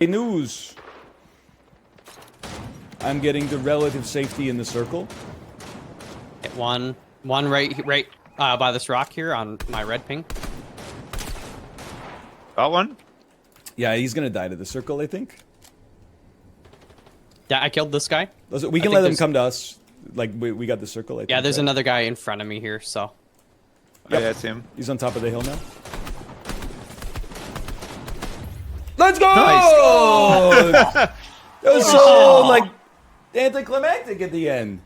News. I'm getting the relative safety in the circle. Hit one right by this rock here on my red ping. Got one? Yeah, he's gonna die to the circle, I think. Yeah, I killed this guy. We can let them come to us. Like, we got the circle, I think. Yeah, there's another guy in front of me here, so. Yep. Yeah, that's him. He's on top of the hill now. Let's go! Nice. It was so, like, anticlimactic at the end.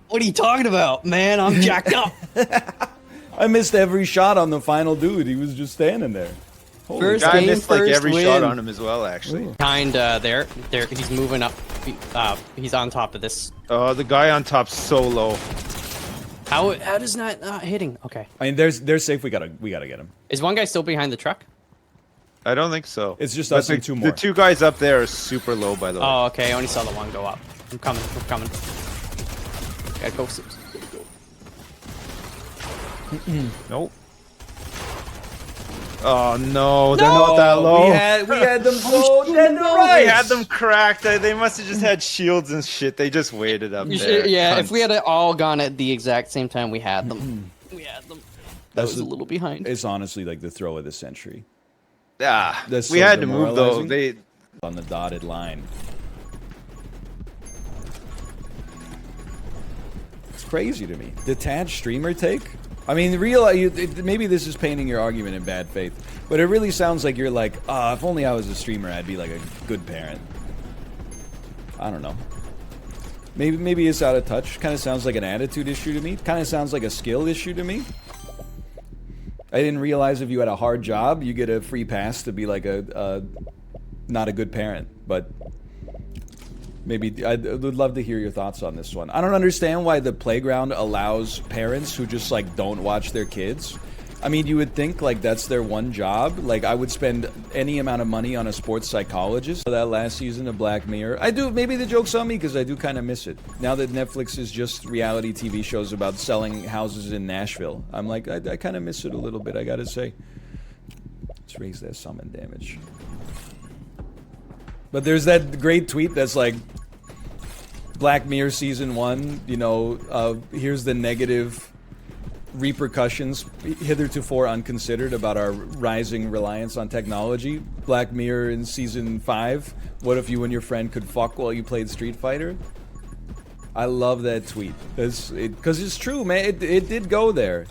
What are you talking about, man? I'm jacked up. I missed every shot on the final dude. He was just standing there. Holy First God. I game, missed like first every win. shot on him as well, actually. There. He's moving up. He's on top of this. Oh, the guy on top's so low. How does not hitting? Okay. I mean, they're safe. We gotta get him. Is one guy still behind the truck? I don't think so. It's just us and two more. The two guys up there are super low, by the way. Oh, okay. I only saw the one go up. I'm coming. Gotta go. Nope. Oh no, they're not that low. We had them so dead to rights. We had them cracked. They must have just had shields and shit. They just waited up there. Yeah, Cunts. if we had all gone at the exact same time, we had them. That was a little behind. It's honestly like the throw of the century. Yeah, That's we so had to move though. demoralizing. On the dotted line. It's crazy to me. Detached streamer take? I mean, maybe this is painting your argument in bad faith, but it really sounds like you're like, if only I was a streamer, I'd be like a good parent. I don't know. Maybe it's out of touch. Kind of sounds like an attitude issue to me. Kind of sounds like a skill issue to me. I didn't realize if you had a hard job, you get a free pass to be like not a good parent, but maybe I would love to hear your thoughts on this one. I don't understand why the playground allows parents who just like don't watch their kids. I mean, you would think like that's their one job. Like I would spend any amount of money on a sports psychologist. That last season of Black Mirror, I do. Maybe the joke's on me because I do kind of miss it. Now that Netflix is just reality TV shows about selling houses in Nashville, I'm like, I kind of miss it a little bit. I gotta say. Let's raise that summon damage. But there's that great tweet that's like, Black Mirror season 1, you know, here's the negative repercussions hitherto unconsidered about our rising reliance on technology. Black Mirror in season 5, what if you and your friend could fuck while you played Street Fighter? I love that tweet. Because it's true, man. It did go there.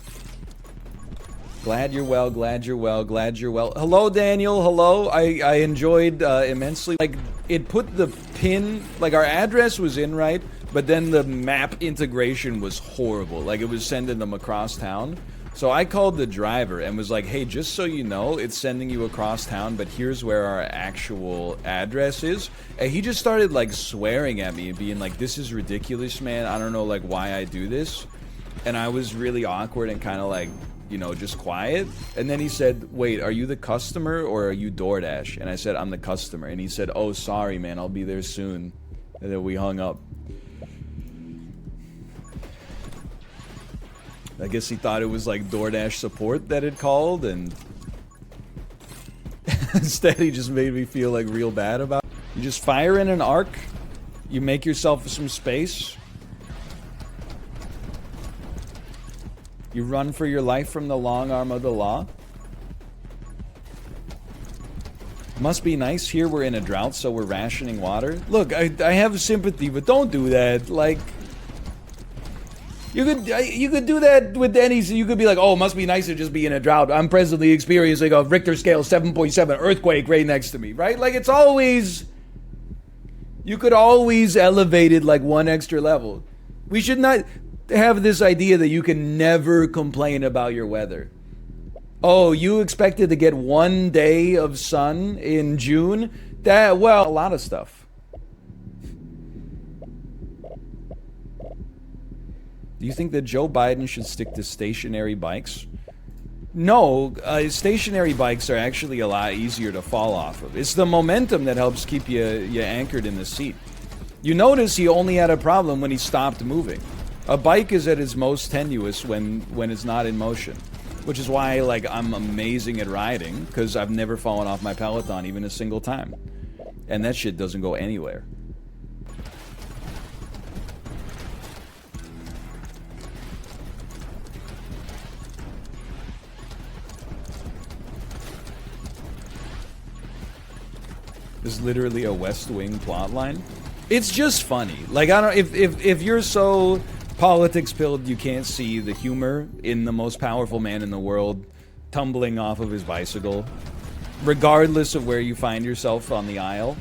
Glad you're well, glad you're well, glad you're well. Hello, Daniel, hello. I enjoyed immensely. Like, it put the pin, like our address was in right, but then the map integration was horrible. Like, it was sending them across town. So I called the driver and was like, hey, just so you know, it's sending you across town, but here's where our actual address is. And he just started, like, swearing at me and being like, this is ridiculous, man. I don't know, like, why I do this. And I was really awkward and kind of, like, you know, just quiet. And then he said, wait, are you the customer or are you DoorDash? And I said, I'm the customer. And he said, oh, sorry, man, I'll be there soon. And then we hung up. I guess he thought it was like DoorDash support that had called, and instead he just made me feel like real bad about it. You just fire in an arc, you make yourself some space, you run for your life from the long arm of the law. Must be nice. Here we're in a drought, so we're rationing water. Look, I have sympathy, but don't do that. Like, you could do that with any. You could be like, oh, it must be nice to just be in a drought. I'm presently experiencing a Richter scale 7.7 earthquake right next to me, right? Like, it's always. You could always elevate it like one extra level. We should not have this idea that you can never complain about your weather. Oh, you expected to get one day of sun in June? That, well, a lot of stuff. Do you think that Joe Biden should stick to stationary bikes? No, stationary bikes are actually a lot easier to fall off of. It's the momentum that helps keep you anchored in the seat. You notice he only had a problem when he stopped moving. A bike is at its most tenuous when it's not in motion. Which is why, like, I'm amazing at riding, because I've never fallen off my Peloton even a single time. And that shit doesn't go anywhere. Is literally a West Wing plotline. It's just funny. Like, I don't, if you're so politics pilled you can't see the humor in the most powerful man in the world tumbling off of his bicycle, regardless of where you find yourself on the aisle,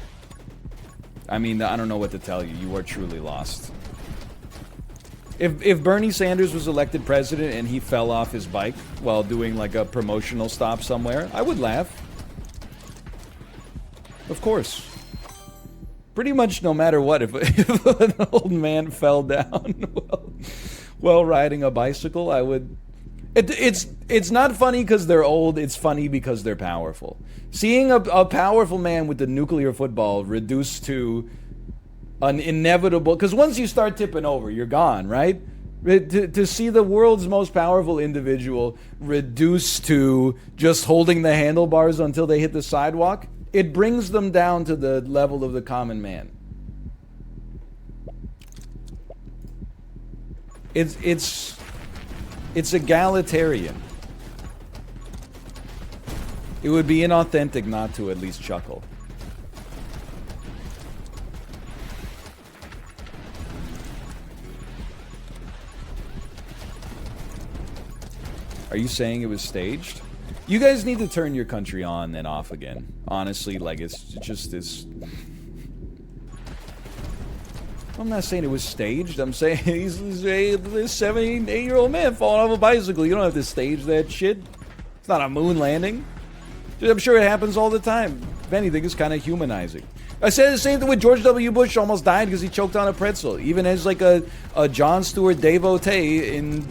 I mean, I don't know what to tell you. You are truly lost. If Bernie Sanders was elected president and he fell off his bike while doing like a promotional stop somewhere, I would laugh. Of course. Pretty much no matter what, if an old man fell down while riding a bicycle, I would... It's not funny because they're old, it's funny because they're powerful. Seeing a powerful man with the nuclear football reduced to an inevitable... Because once you start tipping over, you're gone, right? To see the world's most powerful individual reduced to just holding the handlebars until they hit the sidewalk... It brings them down to the level of the common man. It's egalitarian. It would be inauthentic not to at least chuckle. Are you saying it was staged? You guys need to turn your country on and off again. Honestly, like, it's just this... I'm not saying it was staged. I'm saying he's a 78-year-old man falling off a bicycle. You don't have to stage that shit. It's not a moon landing. I'm sure it happens all the time. If anything, it's kind of humanizing. I said the same thing with George W. Bush. Almost died because he choked on a pretzel. Even as like a Jon Stewart devotee in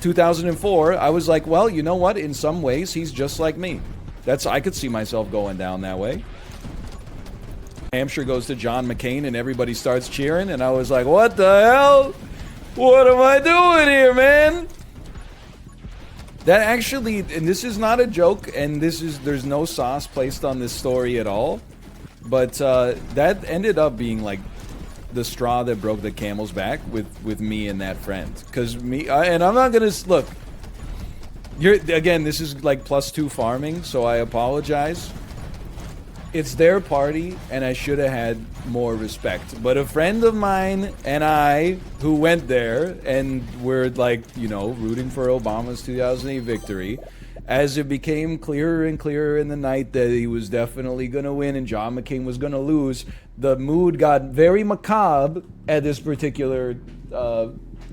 2004, I was like, well, you know what? In some ways, he's just like me. I could see myself going down that way. Hampshire goes to John McCain and everybody starts cheering, and I was like, what the hell? What am I doing here, man? That actually, and this is not a joke, and there's no sauce placed on this story at all, but that ended up being like the straw that broke the camel's back with me and that friend. Because and I'm not gonna look. Again, this is like +2 farming, so I apologize. It's their party, and I should have had more respect. But a friend of mine and I, who went there, and we're like, you know, rooting for Obama's 2008 victory, as it became clearer and clearer in the night that he was definitely going to win and John McCain was going to lose, the mood got very macabre at this particular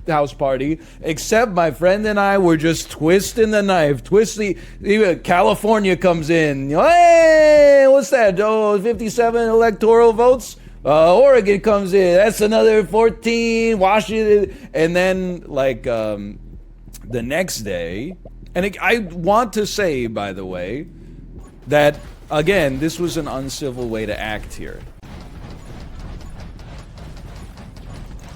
house party, except my friend and I were just twisting the knife. Even California comes in. Hey, what's that? Oh, 57 electoral votes? Oregon comes in. That's another 14. Washington. And then, like, the next day... And I want to say, by the way, that, again, this was an uncivil way to act here.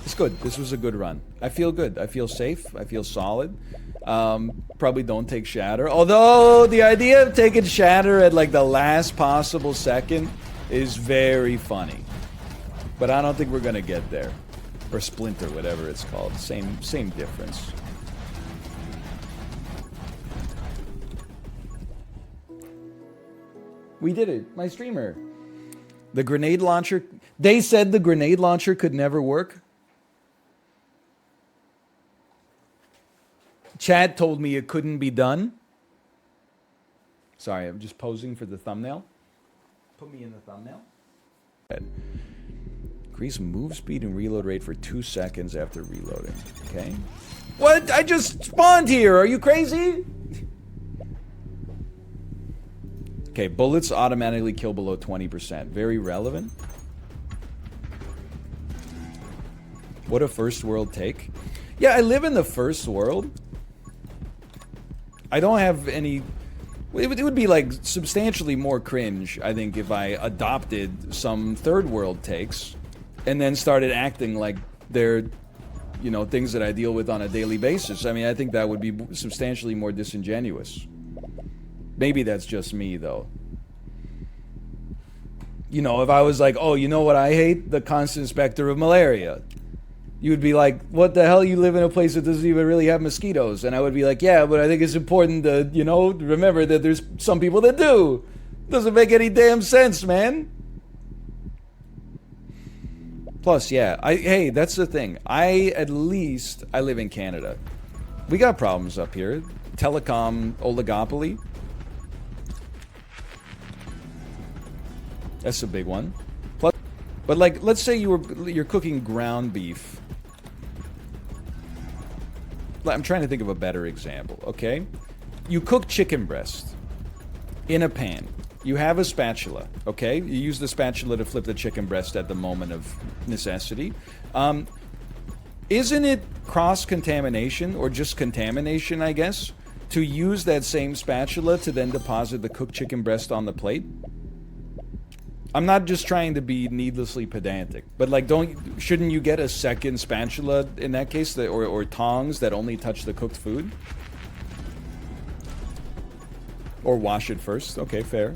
It's good. This was a good run. I feel good. I feel safe. I feel solid. Probably don't take shatter. Although, the idea of taking shatter at, like, the last possible second is very funny. But I don't think we're going to get there. Or splinter, whatever it's called. Same difference. We did it. My streamer. The grenade launcher. They said the grenade launcher could never work. Chad told me it couldn't be done. Sorry, I'm just posing for the thumbnail. Put me in the thumbnail. Increase move speed and reload rate for 2 seconds after reloading. Okay. What? I just spawned here. Are you crazy? Okay, bullets automatically kill below 20%. Very relevant. What a first world take. Yeah, I live in the first world. I don't have any... It would be like substantially more cringe, I think, if I adopted some third world takes and then started acting like they're, you know, things that I deal with on a daily basis. I mean, I think that would be substantially more disingenuous. Maybe that's just me, though. You know, if I was like, oh, you know what I hate? The constant specter of malaria. You would be like, what the hell? You live in a place that doesn't even really have mosquitoes. And I would be like, yeah, but I think it's important to, you know, remember that there's some people that do. Doesn't make any damn sense, man. Plus, yeah, hey, that's the thing. I live in Canada. We got problems up here. Telecom oligopoly. That's a big one. Plus, but like, let's say you're cooking ground beef. I'm trying to think of a better example, okay? You cook chicken breast in a pan. You have a spatula, okay? You use the spatula to flip the chicken breast at the moment of necessity. Isn't it cross-contamination, or just contamination, I guess, to use that same spatula to then deposit the cooked chicken breast on the plate? I'm not just trying to be needlessly pedantic, but like, shouldn't you get a second spatula in that case, or tongs that only touch the cooked food? Or wash it first? Okay, fair.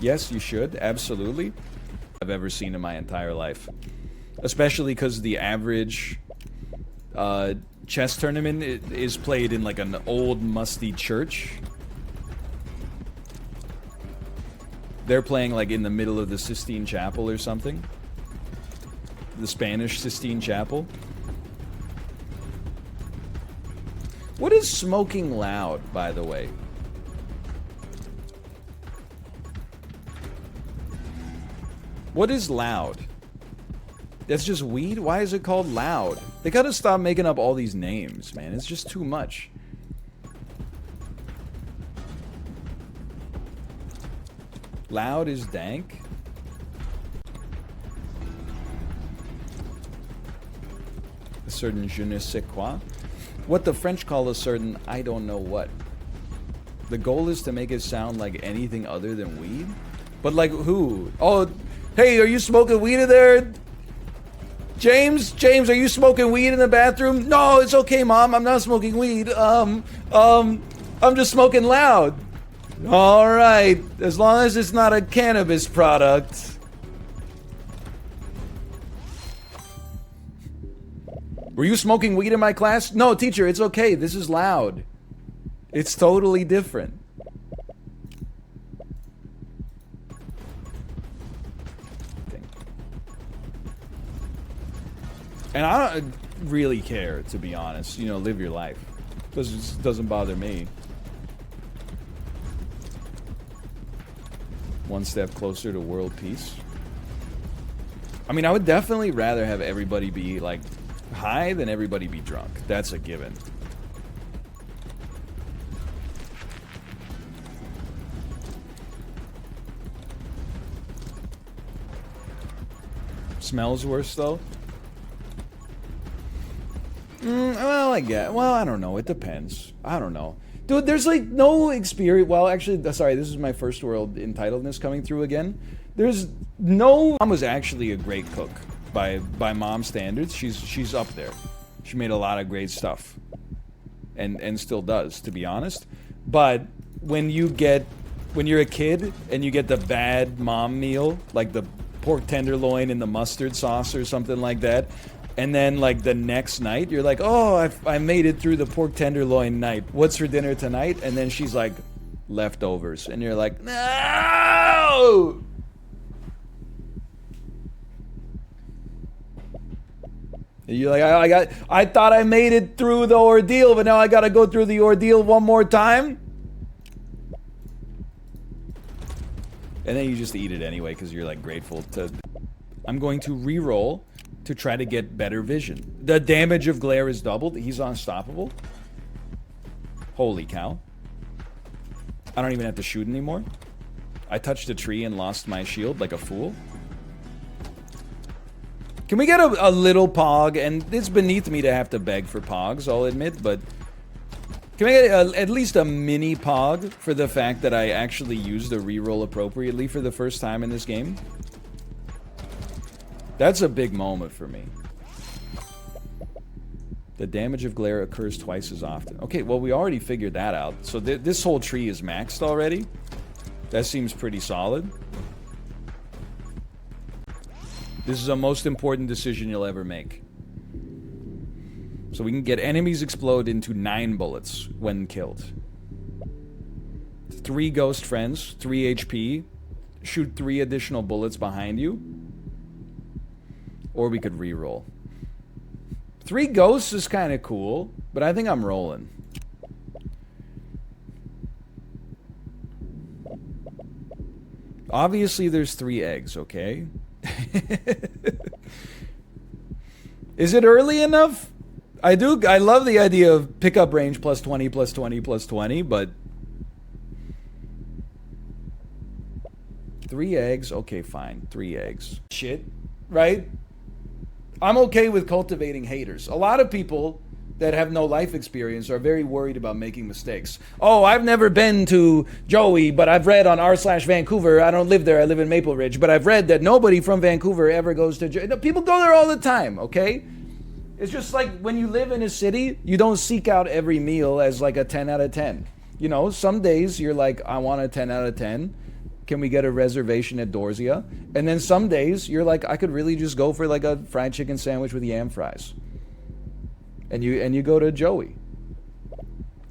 Yes, you should, absolutely. I've ever seen in my entire life. Especially because the average chess tournament is played in like an old musty church. They're playing like in the middle of the Sistine Chapel or something. The Spanish Sistine Chapel. What is smoking loud, by the way? What is loud? That's just weed? Why is it called loud? They gotta stop making up all these names, man. It's just too much. Loud is dank. A certain je ne sais quoi. What the French call a certain I don't know what. The goal is to make it sound like anything other than weed? But like who? Oh, hey, are you smoking weed in there? James, are you smoking weed in the bathroom? No, it's okay, Mom. I'm not smoking weed. I'm just smoking loud. All right, as long as it's not a cannabis product. Were you smoking weed in my class? No, teacher, it's okay. This is loud. It's totally different. And I don't really care, to be honest. You know, live your life. Doesn't bother me. One step closer to world peace. I mean, I would definitely rather have everybody be, like, high than everybody be drunk. That's a given. Smells worse, though? Well, I get. Well, I don't know. It depends. I don't know. Dude, there's like no experience. Well, actually, sorry, this is my first world entitledness coming through again. There's no. Mom was actually a great cook by mom's standards. She's up there. She made a lot of great stuff, and still does, to be honest. But when you're a kid and you get the bad mom meal, like the pork tenderloin in the mustard sauce or something like that. And then, like, the next night, you're like, oh, I made it through the pork tenderloin night. What's for dinner tonight? And then she's like, leftovers. And you're like, no! And you're like, I thought I made it through the ordeal, but now I gotta go through the ordeal one more time? And then you just eat it anyway, because you're, like, grateful to... I'm going to re-roll to try to get better vision. The damage of glare is doubled. He's unstoppable. Holy cow. I don't even have to shoot anymore. I touched a tree and lost my shield like a fool. Can we get a little pog? And it's beneath me to have to beg for pogs, I'll admit, but... Can we get at least a mini pog for the fact that I actually used the reroll appropriately for the first time in this game? That's a big moment for me. The damage of glare occurs twice as often. Okay, well, we already figured that out. So this whole tree is maxed already. That seems pretty solid. This is the most important decision you'll ever make. So we can get enemies explode into 9 bullets when killed. 3 ghost friends, 3 HP. Shoot 3 additional bullets behind you. Or we could re-roll. 3 ghosts is kind of cool, but I think I'm rolling. Obviously, there's 3 eggs, okay? Is it early enough? I love the idea of pickup range plus 20, plus 20, plus 20, but 3 eggs, okay, fine. 3 eggs. Shit, right? I'm okay with cultivating haters. A lot of people that have no life experience are very worried about making mistakes. Oh, I've never been to Joey, but I've read on r/Vancouver. I don't live there. I live in Maple Ridge. But I've read that nobody from Vancouver ever goes to Joey. No, people go there all the time, okay? It's just like when you live in a city, you don't seek out every meal as like a 10 out of 10. You know, some days you're like, I want a 10 out of 10. Can we get a reservation at Dorsia? And then some days you're like, I could really just go for like a fried chicken sandwich with yam fries. And you go to Joey.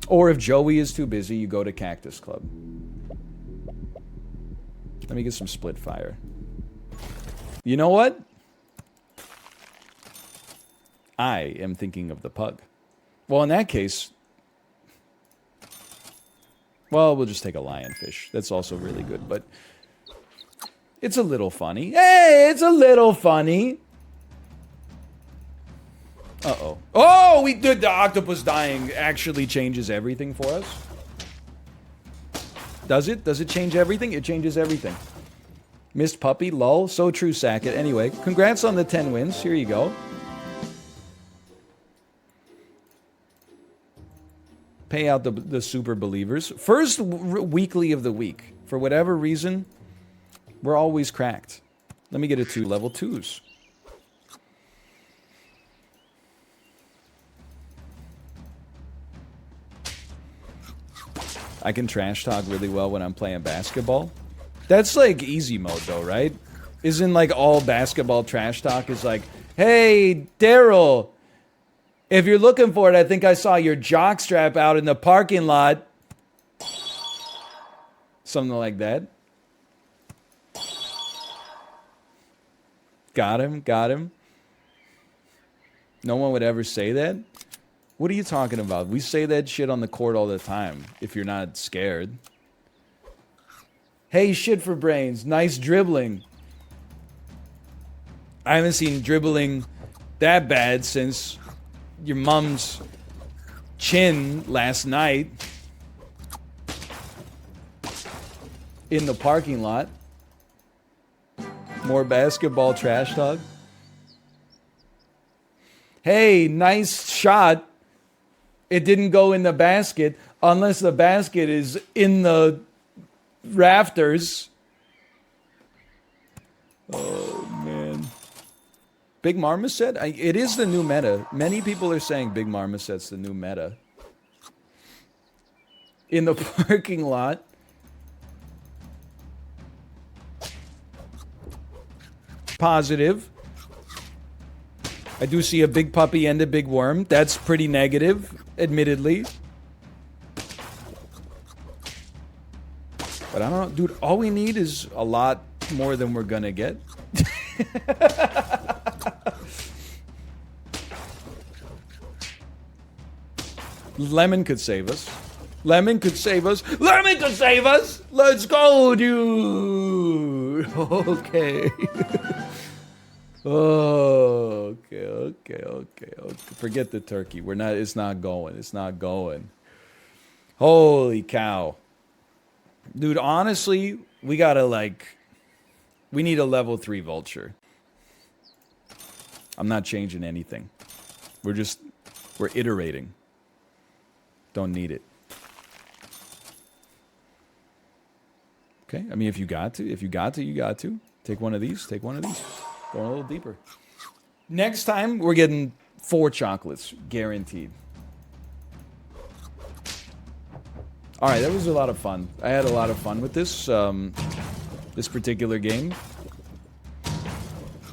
Or if Joey is too busy, you go to Cactus Club. Let me get some split fire. You know what? I am thinking of the pug. Well, in that case, well, we'll just take a lionfish. That's also really good, but it's a little funny. Hey, it's a little funny. Uh-oh. Oh, we did. The octopus dying actually changes everything for us. Does it? Does it change everything? It changes everything. Missed puppy, lol. So true, Sackett. Anyway, congrats on the 10 wins. Here you go. Pay out the super believers. First weekly of the week. For whatever reason, we're always cracked. Let me get it to level 2s. I can trash talk really well when I'm playing basketball. That's like easy mode though, right? Isn't like all basketball trash talk is like, hey, Daryl, if you're looking for it, I think I saw your jockstrap out in the parking lot. Something like that. Got him, got him. No one would ever say that. What are you talking about? We say that shit on the court all the time, if you're not scared. Hey, shit for brains. Nice dribbling. I haven't seen dribbling that bad since your mom's chin last night in the parking lot. More basketball trash talk. Hey, nice shot. It didn't go in the basket unless the basket is in the rafters. Oh, man. Big Marmoset? It is the new meta. Many people are saying Big Marmoset's the new meta. In the parking lot. Positive. I do see a big puppy and a big worm. That's pretty negative, admittedly. But I don't know, dude, all we need is a lot more than we're gonna get. Lemon could save us. Lemon could save us. Lemon could save us! Let's go, dude! Okay. Oh, okay. Forget the turkey. It's not going. It's not going. Holy cow. Dude, honestly, we gotta we need a level 3 vulture. I'm not changing anything. We're iterating. Don't need it. Okay, I mean, if you got to, you got to. Take one of these, Going a little deeper. Next time, we're getting 4 chocolates, guaranteed. All right, that was a lot of fun. I had a lot of fun with this, this particular game.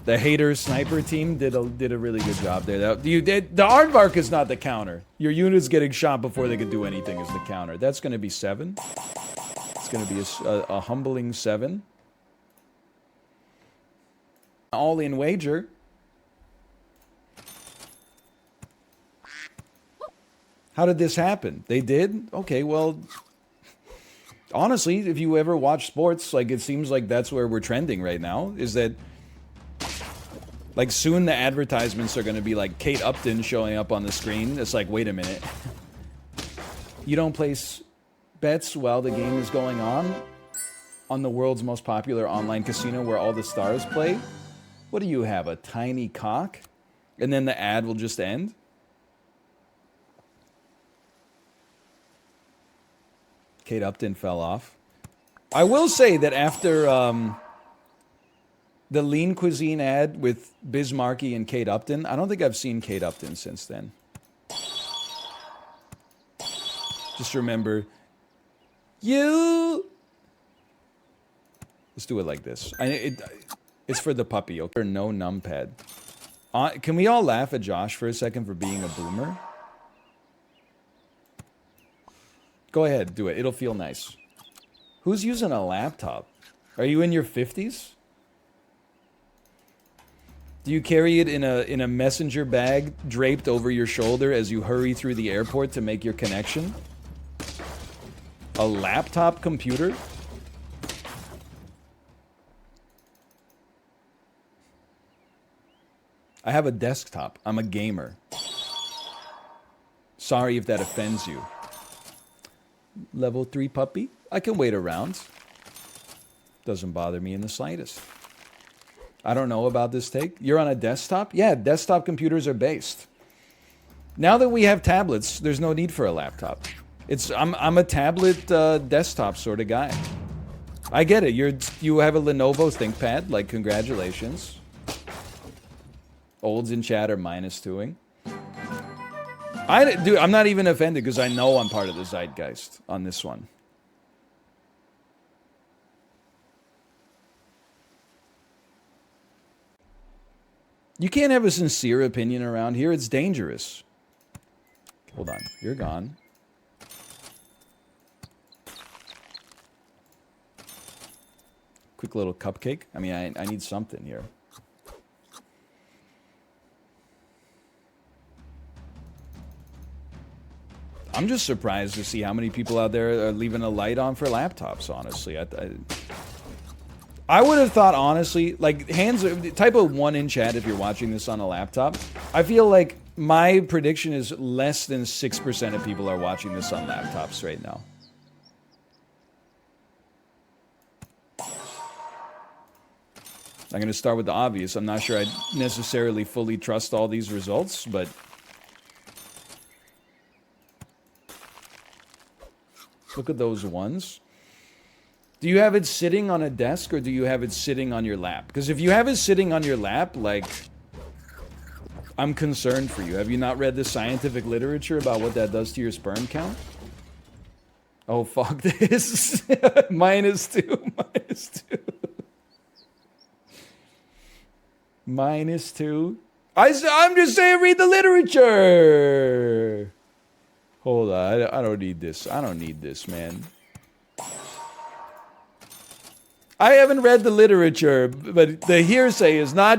The hater sniper team did a really good job there. The aardvark is not the counter. Your units getting shot before they could do anything is the counter. That's going to be 7. It's going to be a humbling 7. All-in wager. How did this happen? They did? Okay, well, honestly, if you ever watch sports, like, it seems like that's where we're trending right now, is that, like, soon the advertisements are going to be like Kate Upton showing up on the screen. It's like, wait a minute. You don't place bets while the game is going on the world's most popular online casino where all the stars play? What do you have, a tiny cock? And then the ad will just end? Kate Upton fell off. I will say that after the Lean Cuisine ad with Biz Markie and Kate Upton, I don't think I've seen Kate Upton since then. Just remember, you... Let's do it like this. It's for the puppy, okay? No numpad. Can we all laugh at Josh for a second for being a boomer? Go ahead, do it. It'll feel nice. Who's using a laptop? Are you in your 50s? Do you carry it in a messenger bag draped over your shoulder as you hurry through the airport to make your connection? A laptop computer? I have a desktop. I'm a gamer. Sorry if that offends you. Level 3 puppy? I can wait around. Doesn't bother me in the slightest. I don't know about this take. You're on a desktop? Yeah, desktop computers are based. Now that we have tablets, there's no need for a laptop. I'm a tablet desktop sort of guy. I get it. You have a Lenovo ThinkPad. Like, congratulations. Olds in chat are -2ing. Dude, I'm not even offended because I know I'm part of the zeitgeist on this one. You can't have a sincere opinion around here. It's dangerous. Hold on. You're gone. Quick little cupcake. I mean, I need something here. I'm just surprised to see how many people out there are leaving a light on for laptops, honestly. I would have thought, honestly, like, type of 1 in chat if you're watching this on a laptop. I feel like my prediction is less than 6% of people are watching this on laptops right now. I'm going to start with the obvious. I'm not sure I necessarily fully trust all these results, but... Look at those ones. Do you have it sitting on a desk or do you have it sitting on your lap? Because if you have it sitting on your lap, like, I'm concerned for you. Have you not read the scientific literature about what that does to your sperm count? Oh, fuck this. -2. -2. -2. I'm just saying, read the literature. Hold on, I don't need this. I don't need this, man. I haven't read the literature, but the hearsay is not